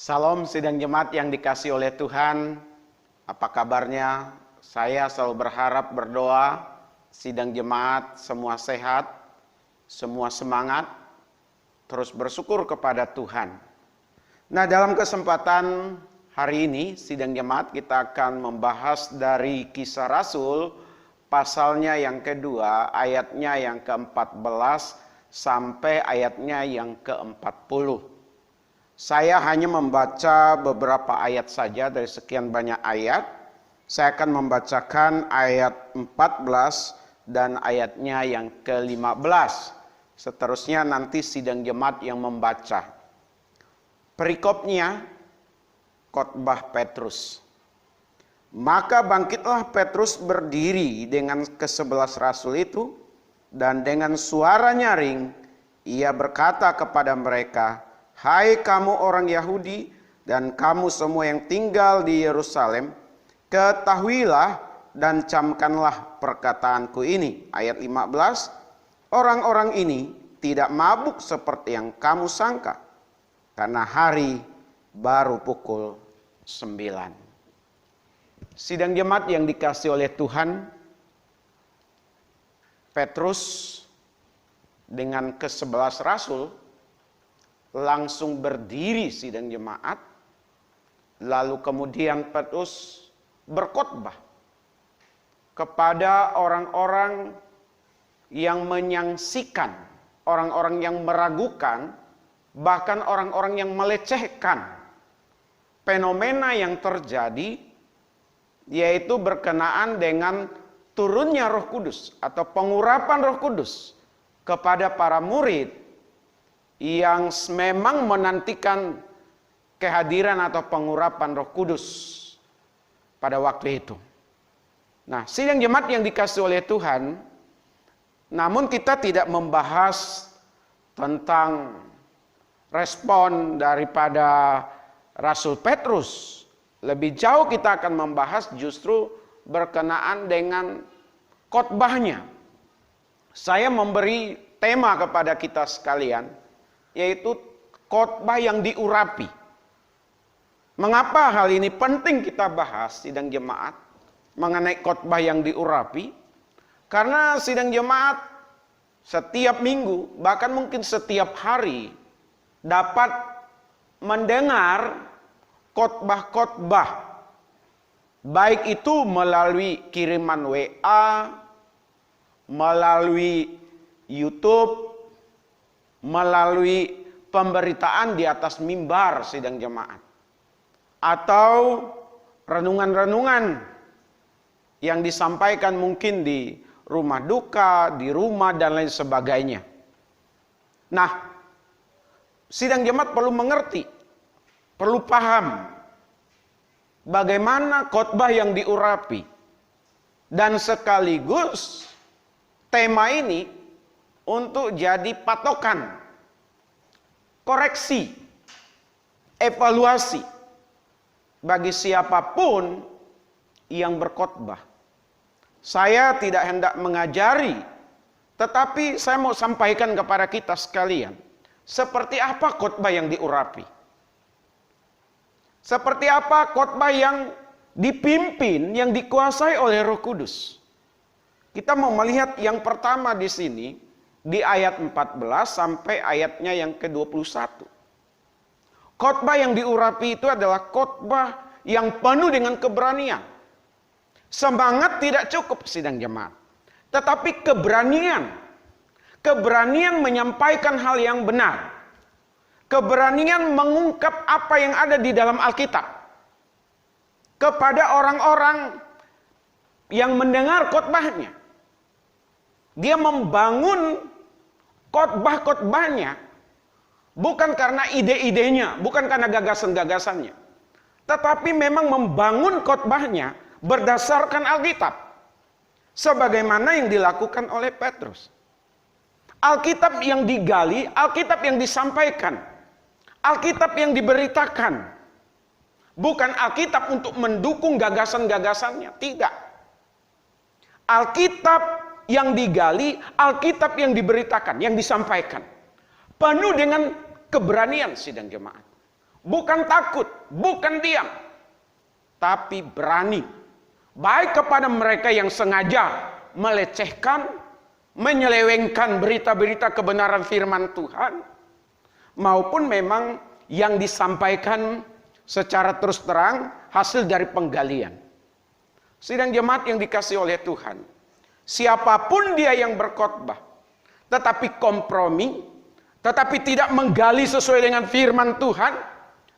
Salam sidang jemaat yang dikasihi oleh Tuhan. Apa kabarnya? Saya selalu berharap berdoa sidang jemaat semua sehat, semua semangat, terus bersyukur kepada Tuhan. Nah, dalam kesempatan hari ini sidang jemaat kita akan membahas dari Kisah Rasul pasalnya yang kedua, ayatnya yang ke-14 sampai ayatnya yang ke-40. Saya hanya membaca beberapa ayat saja dari sekian banyak ayat. Saya akan membacakan ayat 14 dan ayatnya yang ke-15. Seterusnya nanti sidang jemaat yang membaca. Perikopnya khotbah Petrus. Maka bangkitlah Petrus berdiri dengan ke-11 rasul itu, dan dengan suara nyaring ia berkata kepada mereka, "Hai kamu orang Yahudi dan kamu semua yang tinggal di Yerusalem, ketahuilah dan camkanlah perkataanku ini." Ayat 15, orang-orang ini tidak mabuk seperti yang kamu sangka, karena hari baru pukul 9. Sidang jemaat yang dikasihi oleh Tuhan, Petrus dengan ke-11 rasul langsung berdiri sidang jemaat. Lalu kemudian Petrus berkhotbah kepada orang-orang yang menyangsikan, orang-orang yang meragukan, bahkan orang-orang yang melecehkan fenomena yang terjadi, yaitu berkenaan dengan turunnya Roh Kudus atau pengurapan Roh Kudus kepada para murid yang memang menantikan kehadiran atau pengurapan Roh Kudus pada waktu itu. Nah, sidang jemaat yang dikasihi oleh Tuhan, namun kita tidak membahas tentang respon daripada Rasul Petrus. Lebih jauh kita akan membahas justru berkenaan dengan khotbahnya. Saya memberi tema kepada kita sekalian, yaitu khotbah yang diurapi. Mengapa hal ini penting kita bahas sidang jemaat mengenai khotbah yang diurapi? Karena sidang jemaat setiap minggu, bahkan mungkin setiap hari dapat mendengar khotbah-khotbah, baik itu melalui kiriman WA, melalui YouTube, melalui pemberitaan di atas mimbar sidang jemaat, atau renungan-renungan yang disampaikan mungkin di rumah duka, di rumah dan lain sebagainya. Nah, sidang jemaat perlu mengerti, perlu paham bagaimana khotbah yang diurapi, dan sekaligus tema ini untuk jadi patokan, koreksi, evaluasi bagi siapapun yang berkhotbah. Saya tidak hendak mengajari, tetapi saya mau sampaikan kepada kita sekalian, seperti apa khotbah yang diurapi. Seperti apa khotbah yang dipimpin, yang dikuasai oleh Roh Kudus. Kita mau melihat yang pertama di sini, di ayat 14 sampai ayatnya yang ke-21. Khotbah yang diurapi itu adalah khotbah yang penuh dengan keberanian. Semangat tidak cukup sidang jemaat, tetapi keberanian. Keberanian menyampaikan hal yang benar. Keberanian mengungkap apa yang ada di dalam Alkitab kepada orang-orang yang mendengar khotbahnya. Dia membangun khotbah-khotbahnya bukan karena ide-idenya, bukan karena gagasan-gagasannya, tetapi memang membangun khotbahnya berdasarkan Alkitab, sebagaimana yang dilakukan oleh Petrus. Alkitab yang digali, Alkitab yang disampaikan, Alkitab yang diberitakan, bukan Alkitab untuk mendukung gagasan-gagasannya, tidak. Alkitab yang digali, Alkitab yang diberitakan, yang disampaikan, penuh dengan keberanian sidang jemaat. bukan takut, bukan diam, tapi berani. Baik kepada mereka yang sengaja melecehkan, menyelewengkan berita-berita kebenaran firman Tuhan, maupun memang yang disampaikan secara terus terang hasil dari penggalian. Sidang jemaat yang dikasihi oleh Tuhan, siapapun dia yang berkhotbah tetapi kompromi, tetapi tidak menggali sesuai dengan firman Tuhan,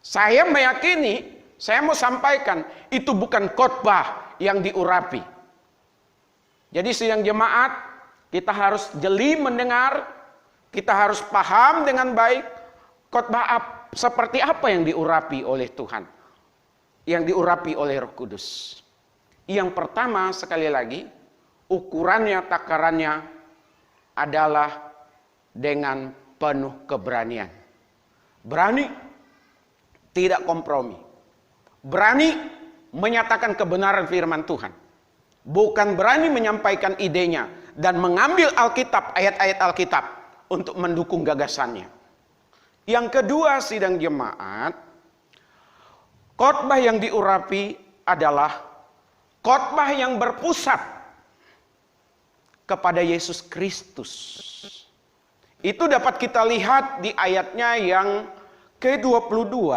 saya meyakini, saya mau sampaikan, itu bukan khotbah yang diurapi. Jadi sidang jemaat, kita harus jeli mendengar, kita harus paham dengan baik khotbah seperti apa yang diurapi oleh Tuhan, yang diurapi oleh Roh Kudus. Yang pertama, sekali lagi, ukurannya, takarannya adalah dengan penuh keberanian. Berani, tidak kompromi. Berani menyatakan kebenaran firman Tuhan. Bukan berani menyampaikan idenya dan mengambil Alkitab, ayat-ayat Alkitab untuk mendukung gagasannya. Yang kedua, sidang jemaat, khotbah yang diurapi adalah khotbah yang berpusat kepada Yesus Kristus. Itu dapat kita lihat di ayatnya yang ke-22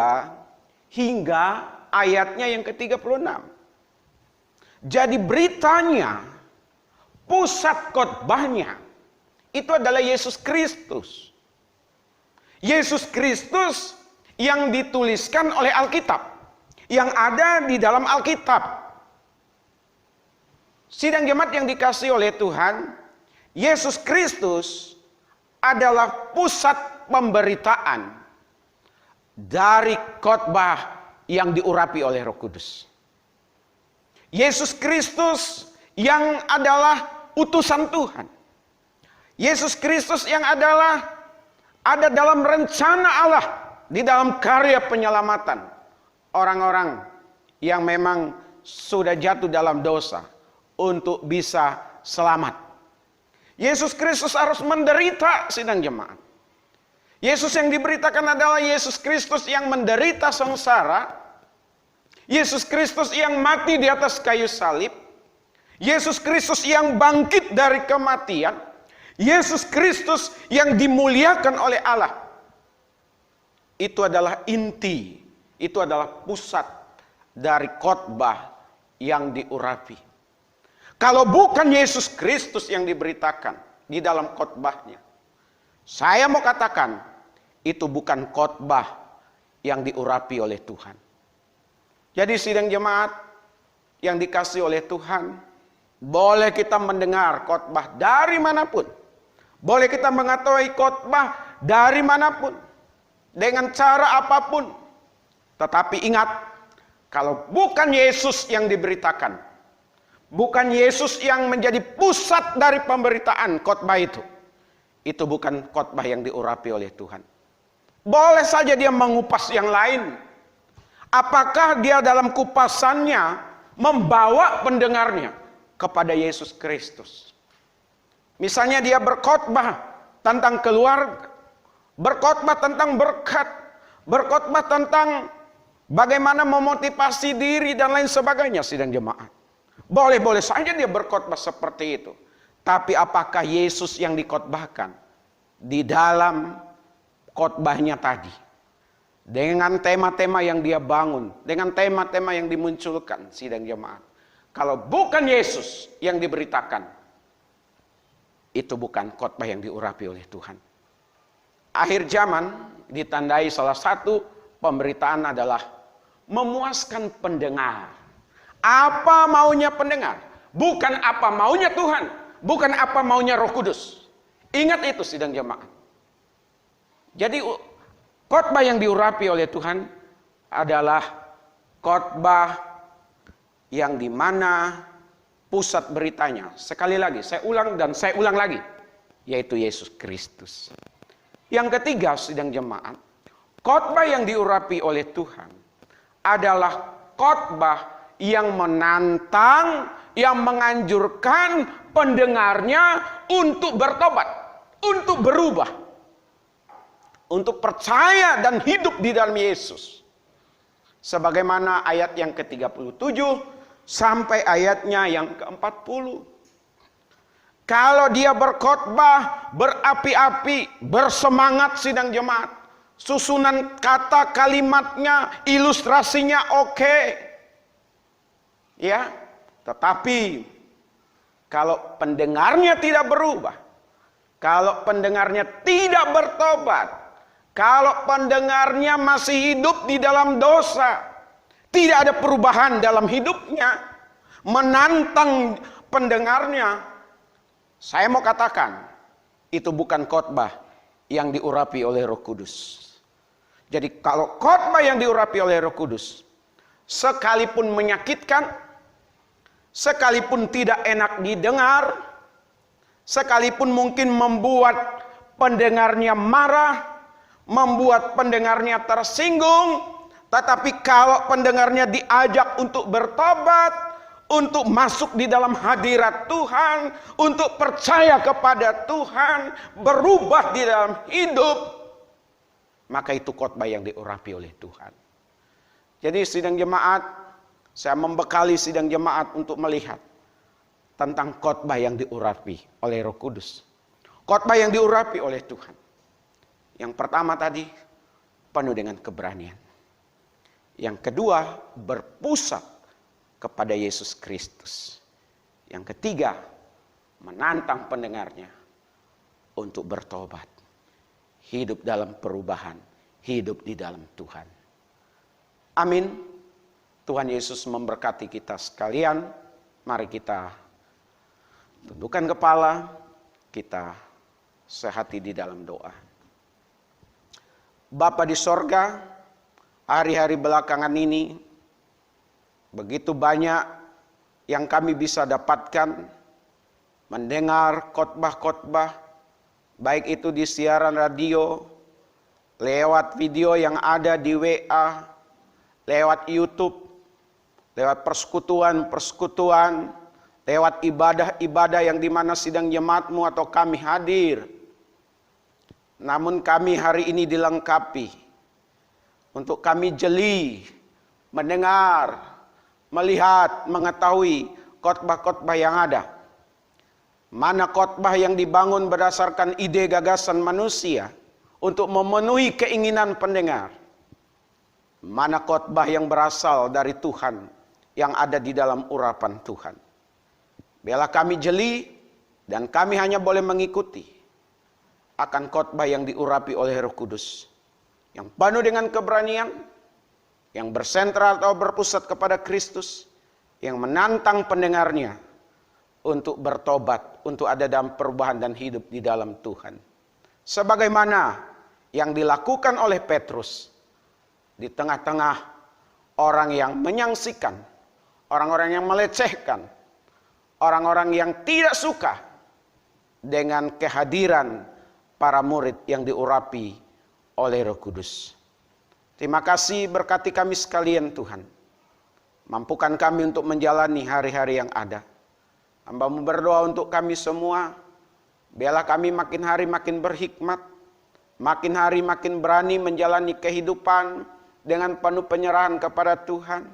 hingga ayatnya yang ke-36. Jadi beritanya, pusat khotbahnya itu adalah Yesus Kristus. Yesus Kristus yang dituliskan oleh Alkitab, yang ada di dalam Alkitab. Sidang jemaat yang dikasihi oleh Tuhan, Yesus Kristus adalah pusat pemberitaan dari khotbah yang diurapi oleh Roh Kudus. Yesus Kristus yang adalah utusan Tuhan. Yesus Kristus yang ada dalam rencana Allah, di dalam karya penyelamatan orang-orang yang memang sudah jatuh dalam dosa untuk bisa selamat. Yesus Kristus harus menderita, sidang jemaat. Yesus yang diberitakan adalah Yesus Kristus yang menderita sengsara. Yesus Kristus yang mati di atas kayu salib. Yesus Kristus yang bangkit dari kematian. Yesus Kristus yang dimuliakan oleh Allah. Itu adalah inti, itu adalah pusat dari khotbah yang diurapi. Kalau bukan Yesus Kristus yang diberitakan di dalam khotbahnya, saya mau katakan itu bukan khotbah yang diurapi oleh Tuhan. Jadi sidang jemaat yang dikasihi oleh Tuhan, boleh kita mendengar khotbah dari manapun, boleh kita mengetahui khotbah dari manapun, dengan cara apapun, tetapi ingat, kalau bukan Yesus yang diberitakan, bukan Yesus yang menjadi pusat dari pemberitaan khotbah itu bukan khotbah yang diurapi oleh Tuhan. Boleh saja dia mengupas yang lain. Apakah dia dalam kupasannya membawa pendengarnya kepada Yesus Kristus? Misalnya dia berkhotbah tentang keluarga, berkhotbah tentang berkat, berkhotbah tentang bagaimana memotivasi diri dan lain sebagainya, sidang jemaat. Boleh-boleh saja dia berkhotbah seperti itu. Tapi apakah Yesus yang dikhotbahkan di dalam khotbahnya tadi? Dengan tema-tema yang dia bangun, dengan tema-tema yang dimunculkan, sidang jemaat. Kalau bukan Yesus yang diberitakan, itu bukan khotbah yang diurapi oleh Tuhan. Akhir zaman ditandai salah satu pemberitaan adalah memuaskan pendengar. Apa maunya pendengar? Bukan apa maunya Tuhan. Bukan apa maunya Roh Kudus. Ingat itu sidang jemaat. Jadi khotbah yang diurapi oleh Tuhan adalah khotbah yang dimana pusat beritanya, sekali lagi saya ulang dan saya ulang lagi, yaitu Yesus Kristus. Yang ketiga, sidang jemaat, khotbah yang diurapi oleh Tuhan adalah khotbah yang menantang, yang menganjurkan pendengarnya untuk bertobat, untuk berubah. untuk percaya dan hidup di dalam Yesus. Sebagaimana ayat yang ke-37 sampai ayatnya yang ke-40. Kalau dia berkhotbah berapi-api, bersemangat sidang jemaat, susunan kata kalimatnya, ilustrasinya oke. Ya, tetapi kalau pendengarnya tidak berubah, kalau pendengarnya tidak bertobat, kalau pendengarnya masih hidup di dalam dosa, tidak ada perubahan dalam hidupnya, menantang pendengarnya, saya mau katakan, itu bukan khotbah yang diurapi oleh Roh Kudus. Jadi kalau khotbah yang diurapi oleh Roh Kudus, sekalipun menyakitkan, sekalipun tidak enak didengar, sekalipun mungkin membuat pendengarnya marah, membuat pendengarnya tersinggung, tetapi kalau pendengarnya diajak untuk bertobat, untuk masuk di dalam hadirat Tuhan, untuk percaya kepada Tuhan, berubah di dalam hidup, maka itu khotbah yang diurapi oleh Tuhan. Jadi sidang jemaat, saya membekali sidang jemaat untuk melihat tentang khotbah yang diurapi oleh Roh Kudus. Khotbah yang diurapi oleh Tuhan. Yang pertama tadi, penuh dengan keberanian. Yang kedua, berpusat kepada Yesus Kristus. Yang ketiga, menantang pendengarnya untuk bertobat. Hidup dalam perubahan, hidup di dalam Tuhan. Amin. Tuhan Yesus memberkati kita sekalian. Mari kita tundukkan kepala, kita sehati di dalam doa. Bapa di sorga, hari-hari belakangan ini begitu banyak yang kami bisa dapatkan mendengar khotbah-khotbah, baik itu di siaran radio, lewat video yang ada di WA, lewat YouTube, lewat persekutuan-persekutuan, lewat ibadah-ibadah yang dimana sidang jemaatmu atau kami hadir. Namun kami hari ini dilengkapi untuk kami jeli, mendengar, melihat, mengetahui khotbah-khotbah yang ada. Mana khotbah yang dibangun berdasarkan ide gagasan manusia untuk memenuhi keinginan pendengar. Mana khotbah yang berasal dari Tuhan yang ada di dalam urapan Tuhan. Biarlah kami jeli dan kami hanya boleh mengikuti akan khotbah yang diurapi oleh Roh Kudus. Yang penuh dengan keberanian, yang bersentral atau berpusat kepada Kristus, yang menantang pendengarnya untuk bertobat, untuk ada dalam perubahan dan hidup di dalam Tuhan. Sebagaimana yang dilakukan oleh Petrus di tengah-tengah orang yang menyangsikan, orang-orang yang melecehkan, orang-orang yang tidak suka dengan kehadiran para murid yang diurapi oleh Roh Kudus. Terima kasih, berkati kami sekalian Tuhan. Mampukan kami untuk menjalani hari-hari yang ada. Hamba-Mu berdoa untuk kami semua. Biarlah kami makin hari makin berhikmat. Makin hari makin berani menjalani kehidupan dengan penuh penyerahan kepada Tuhan.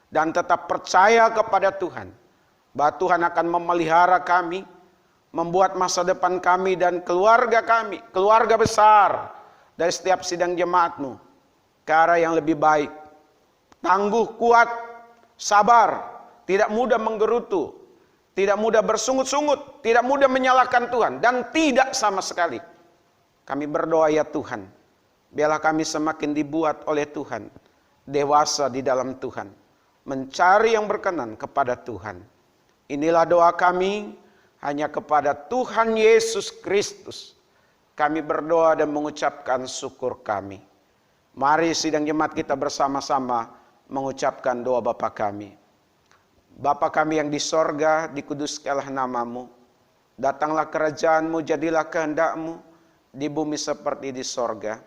Dan tetap percaya kepada Tuhan. Bahwa Tuhan akan memelihara kami. Membuat masa depan kami dan keluarga kami, keluarga besar dari setiap sidang jemaat-Mu, ke arah yang lebih baik. Tangguh, kuat, sabar, tidak mudah menggerutu, tidak mudah bersungut-sungut, tidak mudah menyalahkan Tuhan, dan tidak sama sekali. Kami berdoa ya Tuhan, biarlah kami semakin dibuat oleh Tuhan, dewasa di dalam Tuhan, mencari yang berkenan kepada Tuhan. Inilah doa kami hanya kepada Tuhan Yesus Kristus. Kami berdoa dan mengucapkan syukur kami. Mari sidang jemaat kita bersama-sama mengucapkan doa Bapa kami. Bapa kami yang di sorga, dikuduskanlah nama-Mu. Datanglah kerajaan-Mu, jadilah kehendak-Mu di bumi seperti di sorga.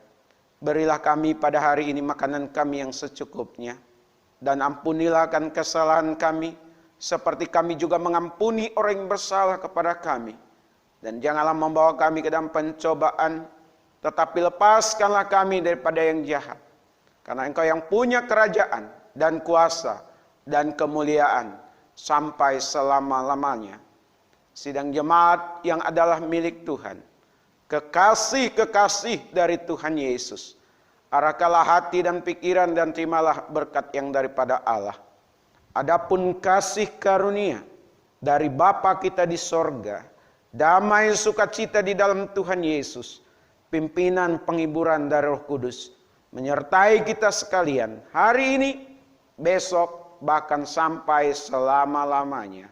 Berilah kami pada hari ini makanan kami yang secukupnya. Dan ampunilah akan kesalahan kami, seperti kami juga mengampuni orang yang bersalah kepada kami. Dan janganlah membawa kami ke dalam pencobaan, tetapi lepaskanlah kami daripada yang jahat. Karena Engkau yang punya kerajaan dan kuasa dan kemuliaan sampai selama-lamanya. Sidang jemaat yang adalah milik Tuhan, kekasih-kekasih dari Tuhan Yesus, arahkanlah hati dan pikiran dan terimalah berkat yang daripada Allah. Adapun kasih karunia dari Bapa kita di sorga, damai sukacita di dalam Tuhan Yesus, pimpinan penghiburan dari Roh Kudus, menyertai kita sekalian hari ini, besok, bahkan sampai selama-lamanya.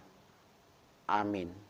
Amin.